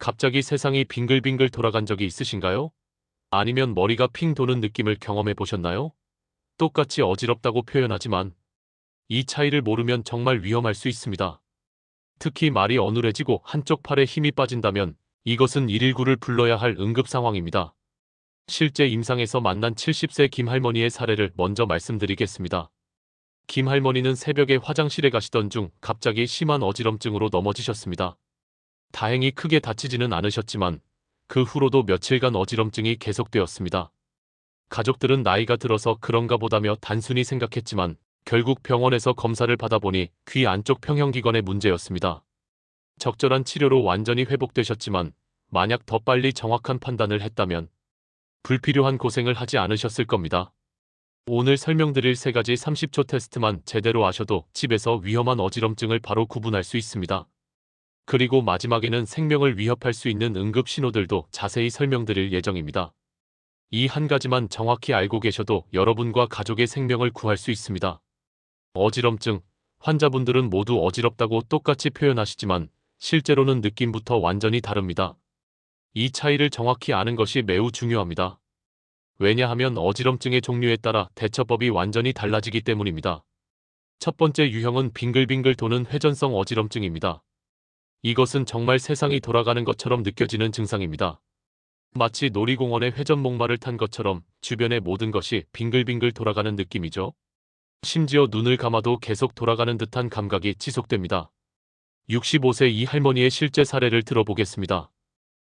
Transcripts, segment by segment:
갑자기 세상이 빙글빙글 돌아간 적이 있으신가요? 아니면 머리가 핑 도는 느낌을 경험해 보셨나요? 똑같이 어지럽다고 표현하지만 이 차이를 모르면 정말 위험할 수 있습니다. 특히 말이 어눌해지고 한쪽 팔에 힘이 빠진다면 이것은 119를 불러야 할 응급 상황입니다. 실제 임상에서 만난 70세 김할머니의 사례를 먼저 말씀드리겠습니다. 김할머니는 새벽에 화장실에 가시던 중 갑자기 심한 어지럼증으로 넘어지셨습니다. 다행히 크게 다치지는 않으셨지만 그 후로도 며칠간 어지럼증이 계속되었습니다. 가족들은 나이가 들어서 그런가 보다며 단순히 생각했지만 결국 병원에서 검사를 받아보니 귀 안쪽 평형기관의 문제였습니다. 적절한 치료로 완전히 회복되셨지만 만약 더 빨리 정확한 판단을 했다면 불필요한 고생을 하지 않으셨을 겁니다. 오늘 설명드릴 3가지 30초 테스트만 제대로 하셔도 집에서 위험한 어지럼증을 바로 구분할 수 있습니다. 그리고 마지막에는 생명을 위협할 수 있는 응급 신호들도 자세히 설명드릴 예정입니다. 이 한 가지만 정확히 알고 계셔도 여러분과 가족의 생명을 구할 수 있습니다. 어지럼증. 환자분들은 모두 어지럽다고 똑같이 표현하시지만 실제로는 느낌부터 완전히 다릅니다. 이 차이를 정확히 아는 것이 매우 중요합니다. 왜냐하면 어지럼증의 종류에 따라 대처법이 완전히 달라지기 때문입니다. 첫 번째 유형은 빙글빙글 도는 회전성 어지럼증입니다. 이것은 정말 세상이 돌아가는 것처럼 느껴지는 증상입니다. 마치 놀이공원의 회전목마를 탄 것처럼 주변의 모든 것이 빙글빙글 돌아가는 느낌이죠. 심지어 눈을 감아도 계속 돌아가는 듯한 감각이 지속됩니다. 65세 이 할머니의 실제 사례를 들어보겠습니다.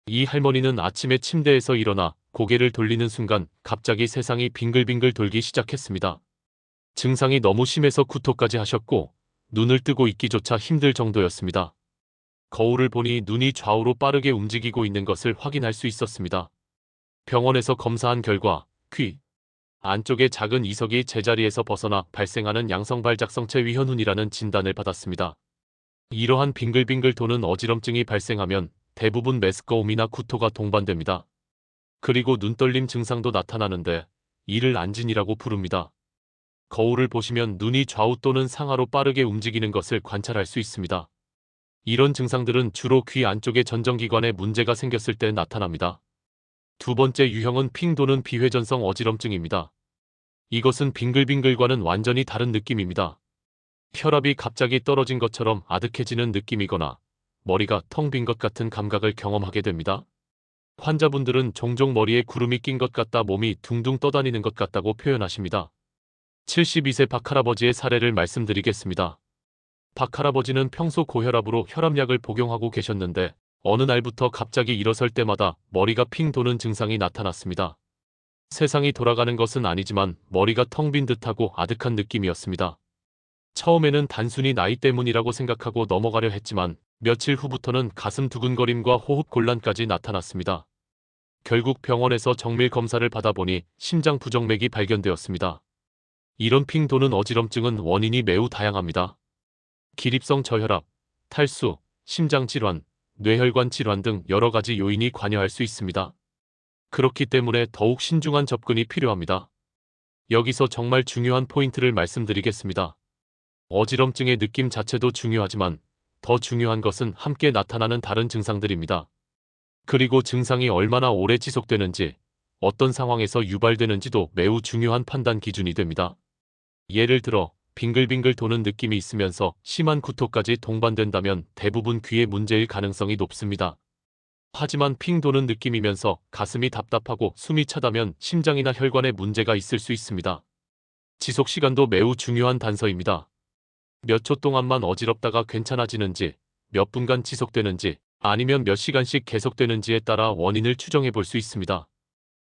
이 할머니는 아침에 침대에서 일어나 고개를 돌리는 순간 갑자기 세상이 빙글빙글 돌기 시작했습니다. 증상이 너무 심해서 구토까지 하셨고 눈을 뜨고 있기조차 힘들 정도였습니다. 거울을 보니 눈이 좌우로 빠르게 움직이고 있는 것을 확인할 수 있었습니다. 병원에서 검사한 결과 귀 안쪽에 작은 이석이 제자리에서 벗어나 발생하는 양성발작성체 위현훈이라는 진단을 받았습니다. 이러한 빙글빙글 도는 어지럼증이 발생하면 대부분 메스꺼움이나 구토가 동반됩니다. 그리고 눈떨림 증상도 나타나는데 이를 안진이라고 부릅니다. 거울을 보시면 눈이 좌우 또는 상하로 빠르게 움직이는 것을 관찰할 수 있습니다. 이런 증상들은 주로 귀 안쪽의 전정기관에 문제가 생겼을 때 나타납니다. 두 번째 유형은 핑 도는 비회전성 어지럼증입니다. 이것은 빙글빙글과는 완전히 다른 느낌입니다. 혈압이 갑자기 떨어진 것처럼 아득해지는 느낌이거나 머리가 텅 빈 것 같은 감각을 경험하게 됩니다. 환자분들은 종종 머리에 구름이 낀 것 같다, 몸이 둥둥 떠다니는 것 같다고 표현하십니다. 72세 박할아버지의 사례를 말씀드리겠습니다. 박할아버지는 평소 고혈압으로 혈압약을 복용하고 계셨는데 어느 날부터 갑자기 일어설 때마다 머리가 핑 도는 증상이 나타났습니다. 세상이 돌아가는 것은 아니지만 머리가 텅 빈 듯하고 아득한 느낌이었습니다. 처음에는 단순히 나이 때문이라고 생각하고 넘어가려 했지만 며칠 후부터는 가슴 두근거림과 호흡 곤란까지 나타났습니다. 결국 병원에서 정밀 검사를 받아보니 심장 부정맥이 발견되었습니다. 이런 핑 도는 어지럼증은 원인이 매우 다양합니다. 기립성 저혈압, 탈수, 심장질환, 뇌혈관 질환 등 여러 가지 요인이 관여할 수 있습니다. 그렇기 때문에 더욱 신중한 접근이 필요합니다. 여기서 정말 중요한 포인트를 말씀드리겠습니다. 어지럼증의 느낌 자체도 중요하지만 더 중요한 것은 함께 나타나는 다른 증상들입니다. 그리고 증상이 얼마나 오래 지속되는지, 어떤 상황에서 유발되는지도 매우 중요한 판단 기준이 됩니다. 예를 들어 빙글빙글 도는 느낌이 있으면서 심한 구토까지 동반된다면 대부분 귀의 문제일 가능성이 높습니다. 하지만 핑 도는 느낌이면서 가슴이 답답하고 숨이 차다면 심장이나 혈관에 문제가 있을 수 있습니다. 지속 시간도 매우 중요한 단서입니다. 몇 초 동안만 어지럽다가 괜찮아지는지, 몇 분간 지속되는지, 아니면 몇 시간씩 계속되는지에 따라 원인을 추정해 볼 수 있습니다.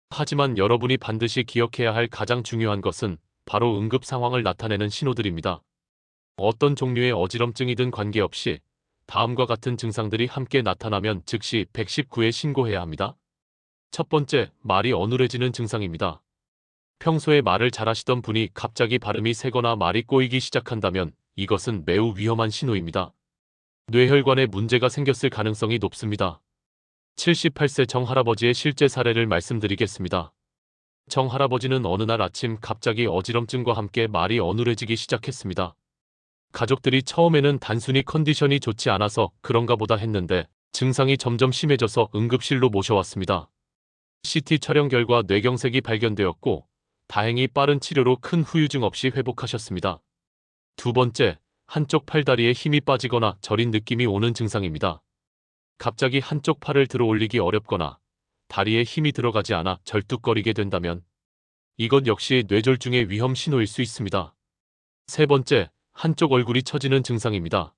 하지만 여러분이 반드시 기억해야 할 가장 중요한 것은 바로 응급 상황을 나타내는 신호들입니다. 어떤 종류의 어지럼증이든 관계없이 다음과 같은 증상들이 함께 나타나면 즉시 119에 신고해야 합니다. 첫 번째, 말이 어눌해지는 증상입니다. 평소에 말을 잘하시던 분이 갑자기 발음이 새거나 말이 꼬이기 시작한다면 이것은 매우 위험한 신호입니다. 뇌혈관에 문제가 생겼을 가능성이 높습니다. 78세 정 할아버지의 실제 사례를 말씀드리겠습니다. 정 할아버지는 어느 날 아침 갑자기 어지럼증과 함께 말이 어눌해지기 시작했습니다. 가족들이 처음에는 단순히 컨디션이 좋지 않아서 그런가 보다 했는데 증상이 점점 심해져서 응급실로 모셔왔습니다. CT 촬영 결과 뇌경색이 발견되었고 다행히 빠른 치료로 큰 후유증 없이 회복하셨습니다. 두 번째, 한쪽 팔다리에 힘이 빠지거나 저린 느낌이 오는 증상입니다. 갑자기 한쪽 팔을 들어 올리기 어렵거나 다리에 힘이 들어가지 않아 절뚝거리게 된다면 이것 역시 뇌졸중의 위험 신호일 수 있습니다. 세 번째, 한쪽 얼굴이 처지는 증상입니다.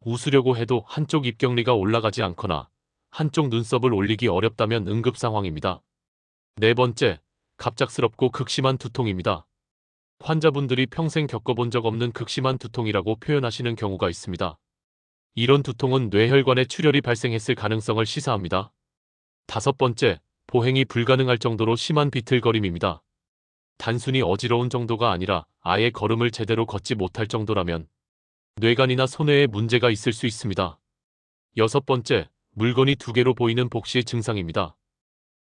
웃으려고 해도 한쪽 입경리가 올라가지 않거나 한쪽 눈썹을 올리기 어렵다면 응급 상황입니다. 네 번째, 갑작스럽고 극심한 두통입니다. 환자분들이 평생 겪어본 적 없는 극심한 두통이라고 표현하시는 경우가 있습니다. 이런 두통은 뇌혈관에 출혈이 발생했을 가능성을 시사합니다. 다섯 번째, 보행이 불가능할 정도로 심한 비틀거림입니다. 단순히 어지러운 정도가 아니라 아예 걸음을 제대로 걷지 못할 정도라면 뇌간이나 손해에 문제가 있을 수 있습니다. 여섯 번째, 물건이 두 개로 보이는 복시 증상입니다.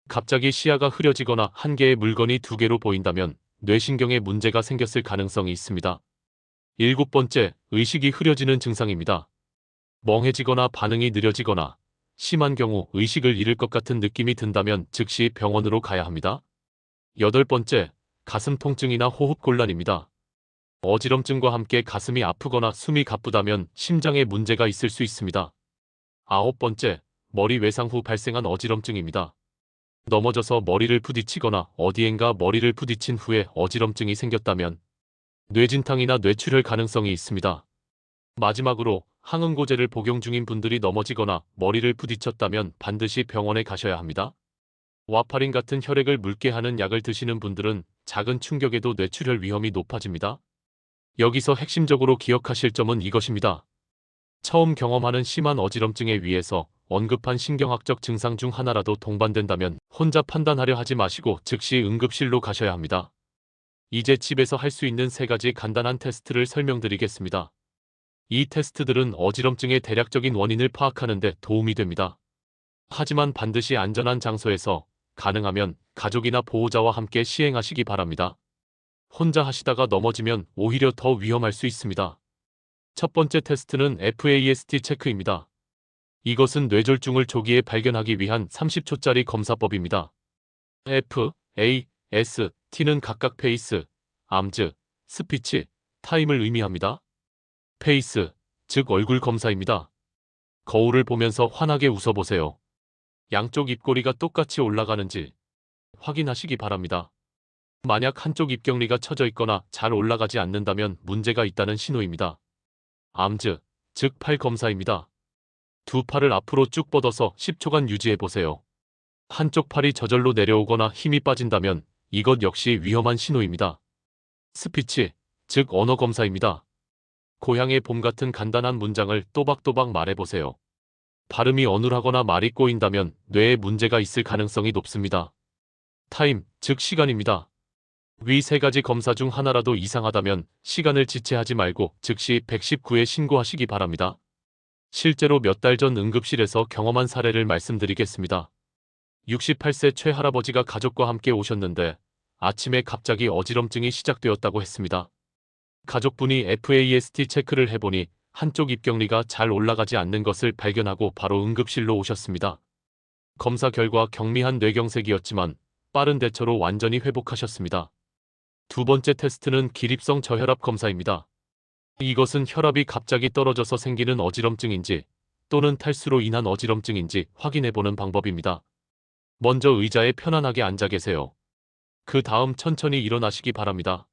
갑자기 시야가 흐려지거나 한 개의 물건이 두 개로 보인다면 뇌신경에 문제가 생겼을 가능성이 있습니다. 일곱 번째, 의식이 흐려지는 증상입니다. 멍해지거나 반응이 느려지거나 심한 경우 의식을 잃을 것 같은 느낌이 든다면 즉시 병원으로 가야 합니다. 여덟 번째, 가슴 통증이나 호흡 곤란입니다. 어지럼증과 함께 가슴이 아프거나 숨이 가쁘다면 심장에 문제가 있을 수 있습니다. 아홉 번째, 머리 외상 후 발생한 어지럼증입니다. 넘어져서 머리를 부딪히거나 어디엔가 머리를 부딪힌 후에 어지럼증이 생겼다면 뇌진탕이나 뇌출혈 가능성이 있습니다. 마지막으로 항응고제를 복용 중인 분들이 넘어지거나 머리를 부딪혔다면 반드시 병원에 가셔야 합니다. 와파린 같은 혈액을 묽게 하는 약을 드시는 분들은 작은 충격에도 뇌출혈 위험이 높아집니다. 여기서 핵심적으로 기억하실 점은 이것입니다. 처음 경험하는 심한 어지럼증에 의해서 언급한 신경학적 증상 중 하나라도 동반된다면 혼자 판단하려 하지 마시고 즉시 응급실로 가셔야 합니다. 이제 집에서 할 수 있는 세 가지 간단한 테스트를 설명드리겠습니다. 이 테스트들은 어지럼증의 대략적인 원인을 파악하는 데 도움이 됩니다. 하지만 반드시 안전한 장소에서 가능하면 가족이나 보호자와 함께 시행하시기 바랍니다. 혼자 하시다가 넘어지면 오히려 더 위험할 수 있습니다. 첫 번째 테스트는 FAST 체크입니다. 이것은 뇌졸중을 조기에 발견하기 위한 30초짜리 검사법입니다. F, A, S, T는 각각 페이스, 암즈, 스피치, 타임을 의미합니다. 페이스, 즉 얼굴 검사입니다. 거울을 보면서 환하게 웃어보세요. 양쪽 입꼬리가 똑같이 올라가는지 확인하시기 바랍니다. 만약 한쪽 입경리가 처져 있거나 잘 올라가지 않는다면 문제가 있다는 신호입니다. 암즈, 즉 팔 검사입니다. 두 팔을 앞으로 쭉 뻗어서 10초간 유지해보세요. 한쪽 팔이 저절로 내려오거나 힘이 빠진다면 이것 역시 위험한 신호입니다. 스피치, 즉 언어 검사입니다. 고향의 봄 같은 간단한 문장을 또박또박 말해보세요. 발음이 어눌하거나 말이 꼬인다면 뇌에 문제가 있을 가능성이 높습니다. 타임, 즉 시간입니다. 위 세 가지 검사 중 하나라도 이상하다면 시간을 지체하지 말고 즉시 119에 신고하시기 바랍니다. 실제로 몇 달 전 응급실에서 경험한 사례를 말씀드리겠습니다. 68세 최할아버지가 가족과 함께 오셨는데 아침에 갑자기 어지럼증이 시작되었다고 했습니다. 가족분이 FAST 체크를 해보니 한쪽 입경리가 잘 올라가지 않는 것을 발견하고 바로 응급실로 오셨습니다. 검사 결과 경미한 뇌경색이었지만 빠른 대처로 완전히 회복하셨습니다. 두 번째 테스트는 기립성 저혈압 검사입니다. 이것은 혈압이 갑자기 떨어져서 생기는 어지럼증인지 또는 탈수로 인한 어지럼증인지 확인해보는 방법입니다. 먼저 의자에 편안하게 앉아 계세요. 그 다음 천천히 일어나시기 바랍니다.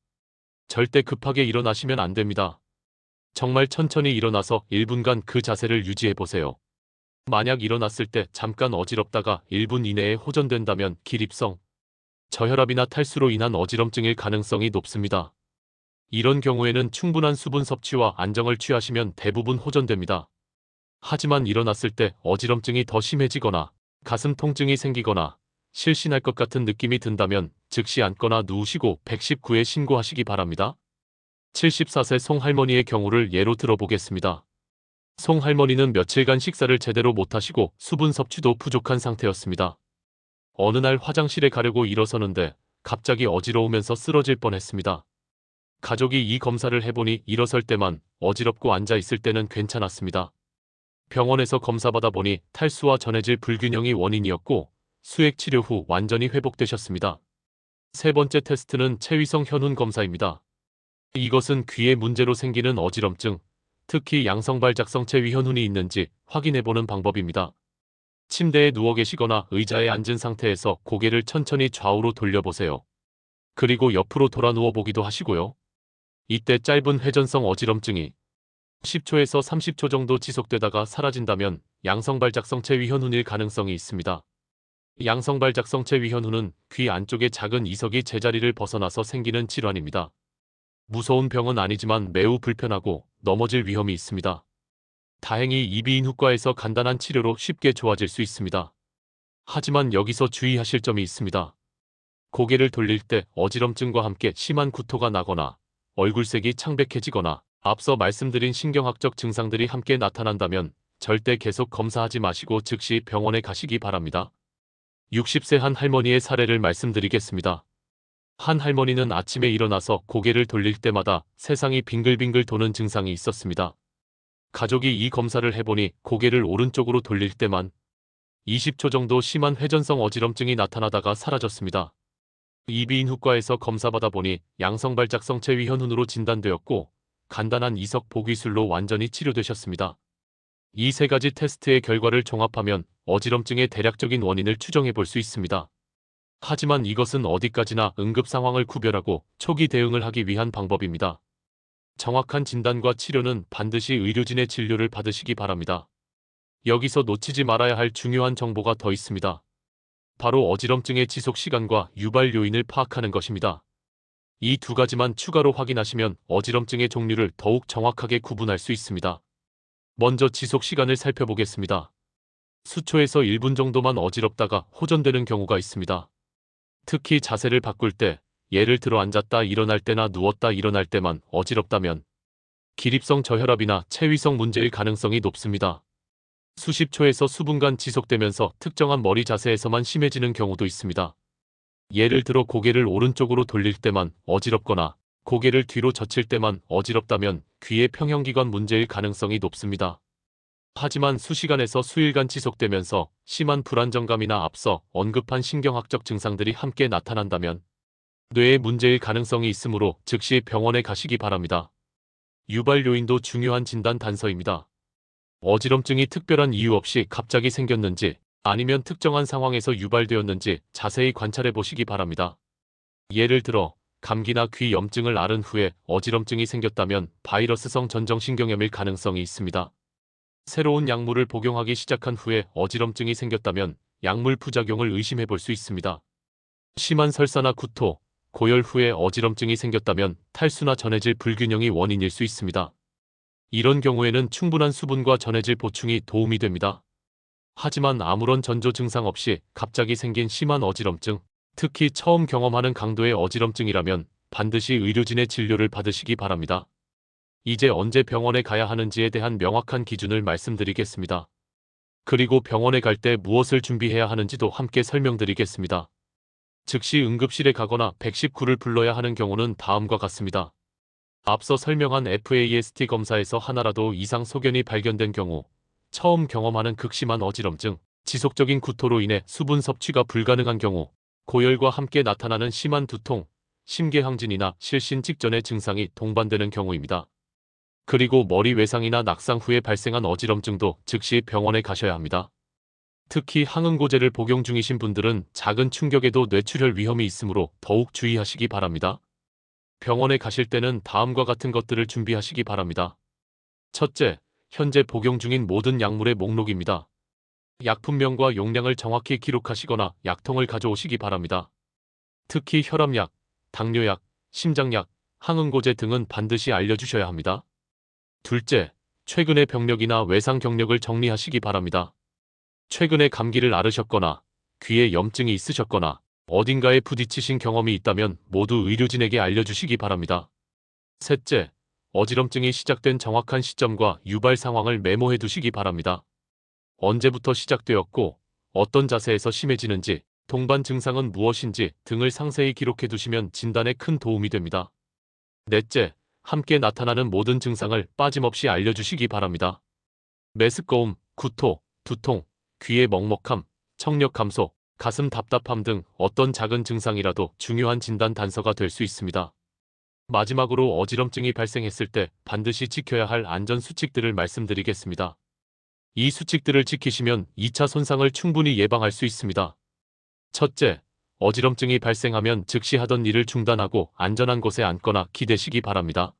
절대 급하게 일어나시면 안 됩니다. 정말 천천히 일어나서 1분간 그 자세를 유지해보세요. 만약 일어났을 때 잠깐 어지럽다가 1분 이내에 호전된다면 기립성 저혈압이나 탈수로 인한 어지럼증일 가능성이 높습니다. 이런 경우에는 충분한 수분 섭취와 안정을 취하시면 대부분 호전됩니다. 하지만 일어났을 때 어지럼증이 더 심해지거나 가슴 통증이 생기거나 실신할 것 같은 느낌이 든다면 즉시 앉거나 누우시고 119에 신고하시기 바랍니다. 74세 송할머니의 경우를 예로 들어보겠습니다. 송할머니는 며칠간 식사를 제대로 못하시고 수분 섭취도 부족한 상태였습니다. 어느 날 화장실에 가려고 일어서는데 갑자기 어지러우면서 쓰러질 뻔했습니다. 가족이 이 검사를 해보니 일어설 때만 어지럽고 앉아 있을 때는 괜찮았습니다. 병원에서 검사받아 보니 탈수와 전해질 불균형이 원인이었고 수액 치료 후 완전히 회복되셨습니다. 세 번째 테스트는 체위성 현훈 검사입니다. 이것은 귀에 문제로 생기는 어지럼증, 특히 양성발작성 체위현훈이 있는지 확인해보는 방법입니다. 침대에 누워 계시거나 의자에 앉은 상태에서 고개를 천천히 좌우로 돌려보세요. 그리고 옆으로 돌아 누워 보기도 하시고요. 이때 짧은 회전성 어지럼증이 10초에서 30초 정도 지속되다가 사라진다면 양성발작성 체위현훈일 가능성이 있습니다. 양성발작성 체위현훈은 귀 안쪽의 작은 이석이 제자리를 벗어나서 생기는 질환입니다. 무서운 병은 아니지만 매우 불편하고 넘어질 위험이 있습니다. 다행히 이비인후과에서 간단한 치료로 쉽게 좋아질 수 있습니다. 하지만 여기서 주의하실 점이 있습니다. 고개를 돌릴 때 어지럼증과 함께 심한 구토가 나거나 얼굴색이 창백해지거나 앞서 말씀드린 신경학적 증상들이 함께 나타난다면 절대 계속 검사하지 마시고 즉시 병원에 가시기 바랍니다. 60세 한 할머니의 사례를 말씀드리겠습니다. 한 할머니는 아침에 일어나서 고개를 돌릴 때마다 세상이 빙글빙글 도는 증상이 있었습니다. 가족이 이 검사를 해보니 고개를 오른쪽으로 돌릴 때만 20초 정도 심한 회전성 어지럼증이 나타나다가 사라졌습니다. 이비인후과에서 검사받아 보니 양성발작성 체위현훈으로 진단되었고 간단한 이석 보기술로 완전히 치료되셨습니다. 이 세 가지 테스트의 결과를 종합하면 어지럼증의 대략적인 원인을 추정해 볼 수 있습니다. 하지만 이것은 어디까지나 응급 상황을 구별하고 초기 대응을 하기 위한 방법입니다. 정확한 진단과 치료는 반드시 의료진의 진료를 받으시기 바랍니다. 여기서 놓치지 말아야 할 중요한 정보가 더 있습니다. 바로 어지럼증의 지속 시간과 유발 요인을 파악하는 것입니다. 이 두 가지만 추가로 확인하시면 어지럼증의 종류를 더욱 정확하게 구분할 수 있습니다. 먼저 지속 시간을 살펴보겠습니다. 수초에서 1분 정도만 어지럽다가 호전되는 경우가 있습니다. 특히 자세를 바꿀 때, 예를 들어 앉았다 일어날 때나 누웠다 일어날 때만 어지럽다면 기립성 저혈압이나 체위성 문제일 가능성이 높습니다. 수십 초에서 수분간 지속되면서 특정한 머리 자세에서만 심해지는 경우도 있습니다. 예를 들어 고개를 오른쪽으로 돌릴 때만 어지럽거나 고개를 뒤로 젖힐 때만 어지럽다면 귀의 평형기관 문제일 가능성이 높습니다. 하지만 수시간에서 수일간 지속되면서 심한 불안정감이나 앞서 언급한 신경학적 증상들이 함께 나타난다면 뇌의 문제일 가능성이 있으므로 즉시 병원에 가시기 바랍니다. 유발 요인도 중요한 진단 단서입니다. 어지럼증이 특별한 이유 없이 갑자기 생겼는지 아니면 특정한 상황에서 유발되었는지 자세히 관찰해 보시기 바랍니다. 예를 들어 감기나 귀 염증을 앓은 후에 어지럼증이 생겼다면 바이러스성 전정신경염일 가능성이 있습니다. 새로운 약물을 복용하기 시작한 후에 어지럼증이 생겼다면 약물 부작용을 의심해 볼 수 있습니다. 심한 설사나 구토, 고열 후에 어지럼증이 생겼다면 탈수나 전해질 불균형이 원인일 수 있습니다. 이런 경우에는 충분한 수분과 전해질 보충이 도움이 됩니다. 하지만 아무런 전조 증상 없이 갑자기 생긴 심한 어지럼증, 특히 처음 경험하는 강도의 어지럼증이라면 반드시 의료진의 진료를 받으시기 바랍니다. 이제 언제 병원에 가야 하는지에 대한 명확한 기준을 말씀드리겠습니다. 그리고 병원에 갈 때 무엇을 준비해야 하는지도 함께 설명드리겠습니다. 즉시 응급실에 가거나 119를 불러야 하는 경우는 다음과 같습니다. 앞서 설명한 FAST 검사에서 하나라도 이상 소견이 발견된 경우, 처음 경험하는 극심한 어지럼증, 지속적인 구토로 인해 수분 섭취가 불가능한 경우, 고열과 함께 나타나는 심한 두통, 심계항진이나 실신 직전의 증상이 동반되는 경우입니다. 그리고 머리 외상이나 낙상 후에 발생한 어지럼증도 즉시 병원에 가셔야 합니다. 특히 항응고제를 복용 중이신 분들은 작은 충격에도 뇌출혈 위험이 있으므로 더욱 주의하시기 바랍니다. 병원에 가실 때는 다음과 같은 것들을 준비하시기 바랍니다. 첫째, 현재 복용 중인 모든 약물의 목록입니다. 약품명과 용량을 정확히 기록하시거나 약통을 가져오시기 바랍니다. 특히 혈압약, 당뇨약, 심장약, 항응고제 등은 반드시 알려주셔야 합니다. 둘째, 최근의 병력이나 외상 경력을 정리하시기 바랍니다. 최근에 감기를 앓으셨거나 귀에 염증이 있으셨거나 어딘가에 부딪히신 경험이 있다면 모두 의료진에게 알려주시기 바랍니다. 셋째, 어지럼증이 시작된 정확한 시점과 유발 상황을 메모해 두시기 바랍니다. 언제부터 시작되었고 어떤 자세에서 심해지는지, 동반 증상은 무엇인지 등을 상세히 기록해 두시면 진단에 큰 도움이 됩니다. 넷째, 함께 나타나는 모든 증상을 빠짐없이 알려주시기 바랍니다. 메스꺼움, 구토, 두통, 귀의 먹먹함, 청력 감소, 가슴 답답함 등 어떤 작은 증상이라도 중요한 진단 단서가 될 수 있습니다. 마지막으로 어지럼증이 발생했을 때 반드시 지켜야 할 안전 수칙들을 말씀드리겠습니다. 이 수칙들을 지키시면 2차 손상을 충분히 예방할 수 있습니다. 첫째, 어지럼증이 발생하면 즉시 하던 일을 중단하고 안전한 곳에 앉거나 기대시기 바랍니다.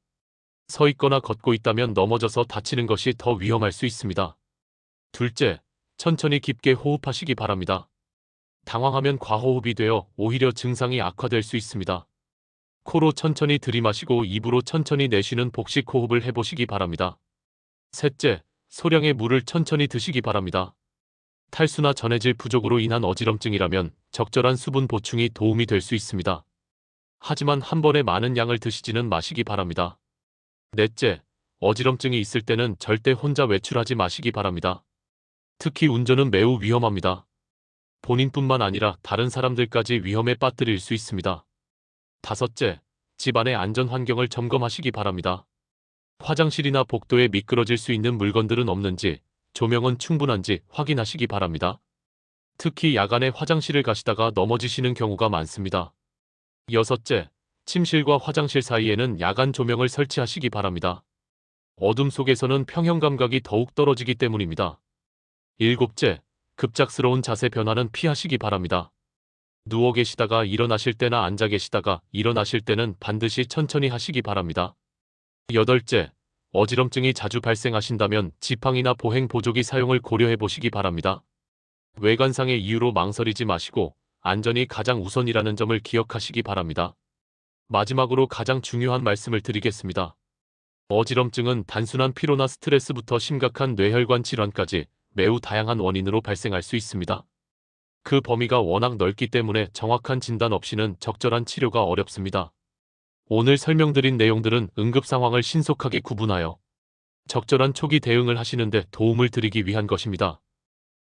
서 있거나 걷고 있다면 넘어져서 다치는 것이 더 위험할 수 있습니다. 둘째, 천천히 깊게 호흡하시기 바랍니다. 당황하면 과호흡이 되어 오히려 증상이 악화될 수 있습니다. 코로 천천히 들이마시고 입으로 천천히 내쉬는 복식 호흡을 해보시기 바랍니다. 셋째, 소량의 물을 천천히 드시기 바랍니다. 탈수나 전해질 부족으로 인한 어지럼증이라면 적절한 수분 보충이 도움이 될 수 있습니다. 하지만 한 번에 많은 양을 드시지는 마시기 바랍니다. 넷째, 어지럼증이 있을 때는 절대 혼자 외출하지 마시기 바랍니다. 특히 운전은 매우 위험합니다. 본인뿐만 아니라 다른 사람들까지 위험에 빠뜨릴 수 있습니다. 다섯째, 집안의 안전 환경을 점검하시기 바랍니다. 화장실이나 복도에 미끄러질 수 있는 물건들은 없는지, 조명은 충분한지 확인하시기 바랍니다. 특히 야간에 화장실을 가시다가 넘어지시는 경우가 많습니다. 여섯째, 침실과 화장실 사이에는 야간 조명을 설치하시기 바랍니다. 어둠 속에서는 평형 감각이 더욱 떨어지기 때문입니다. 일곱째, 급작스러운 자세 변화는 피하시기 바랍니다. 누워 계시다가 일어나실 때나 앉아 계시다가 일어나실 때는 반드시 천천히 하시기 바랍니다. 여덟째, 어지럼증이 자주 발생하신다면 지팡이나 보행 보조기 사용을 고려해 보시기 바랍니다. 외관상의 이유로 망설이지 마시고 안전이 가장 우선이라는 점을 기억하시기 바랍니다. 마지막으로 가장 중요한 말씀을 드리겠습니다. 어지럼증은 단순한 피로나 스트레스부터 심각한 뇌혈관 질환까지 매우 다양한 원인으로 발생할 수 있습니다. 그 범위가 워낙 넓기 때문에 정확한 진단 없이는 적절한 치료가 어렵습니다. 오늘 설명드린 내용들은 응급 상황을 신속하게 구분하여 적절한 초기 대응을 하시는 데 도움을 드리기 위한 것입니다.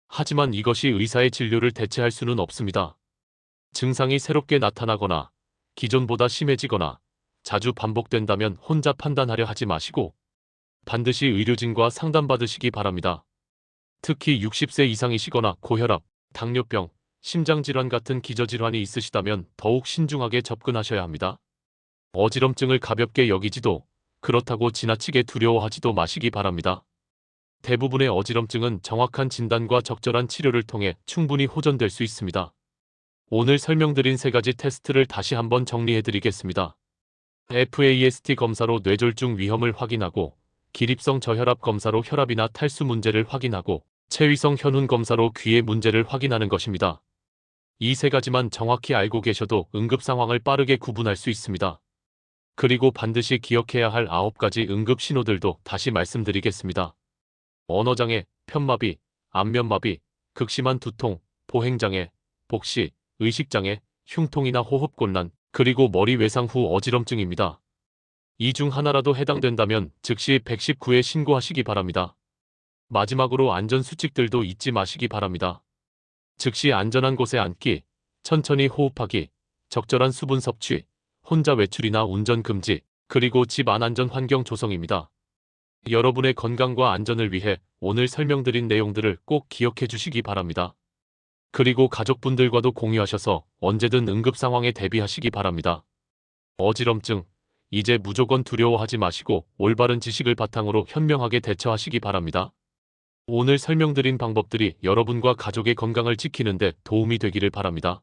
하지만 이것이 의사의 진료를 대체할 수는 없습니다. 증상이 새롭게 나타나거나 기존보다 심해지거나 자주 반복된다면 혼자 판단하려 하지 마시고 반드시 의료진과 상담받으시기 바랍니다. 특히 60세 이상이시거나 고혈압, 당뇨병, 심장질환 같은 기저질환이 있으시다면 더욱 신중하게 접근하셔야 합니다. 어지럼증을 가볍게 여기지도 그렇다고 지나치게 두려워하지도 마시기 바랍니다. 대부분의 어지럼증은 정확한 진단과 적절한 치료를 통해 충분히 호전될 수 있습니다. 오늘 설명드린 3가지 테스트를 다시 한번 정리해드리겠습니다. FAST 검사로 뇌졸중 위험을 확인하고, 기립성 저혈압 검사로 혈압이나 탈수 문제를 확인하고, 체위성 현훈 검사로 귀의 문제를 확인하는 것입니다. 이 3가지만 정확히 알고 계셔도 응급 상황을 빠르게 구분할 수 있습니다. 그리고 반드시 기억해야 할 9가지 응급 신호들도 다시 말씀드리겠습니다. 언어장애, 편마비, 안면마비, 극심한 두통, 보행장애, 복시, 의식장애, 흉통이나 호흡곤란, 그리고 머리 외상 후 어지럼증입니다. 이 중 하나라도 해당된다면 즉시 119에 신고하시기 바랍니다. 마지막으로 안전수칙들도 잊지 마시기 바랍니다. 즉시 안전한 곳에 앉기, 천천히 호흡하기, 적절한 수분 섭취, 혼자 외출이나 운전 금지, 그리고 집 안 안전 환경 조성입니다. 여러분의 건강과 안전을 위해 오늘 설명드린 내용들을 꼭 기억해 주시기 바랍니다. 그리고 가족분들과도 공유하셔서 언제든 응급 상황에 대비하시기 바랍니다. 어지럼증, 이제 무조건 두려워하지 마시고 올바른 지식을 바탕으로 현명하게 대처하시기 바랍니다. 오늘 설명드린 방법들이 여러분과 가족의 건강을 지키는 데 도움이 되기를 바랍니다.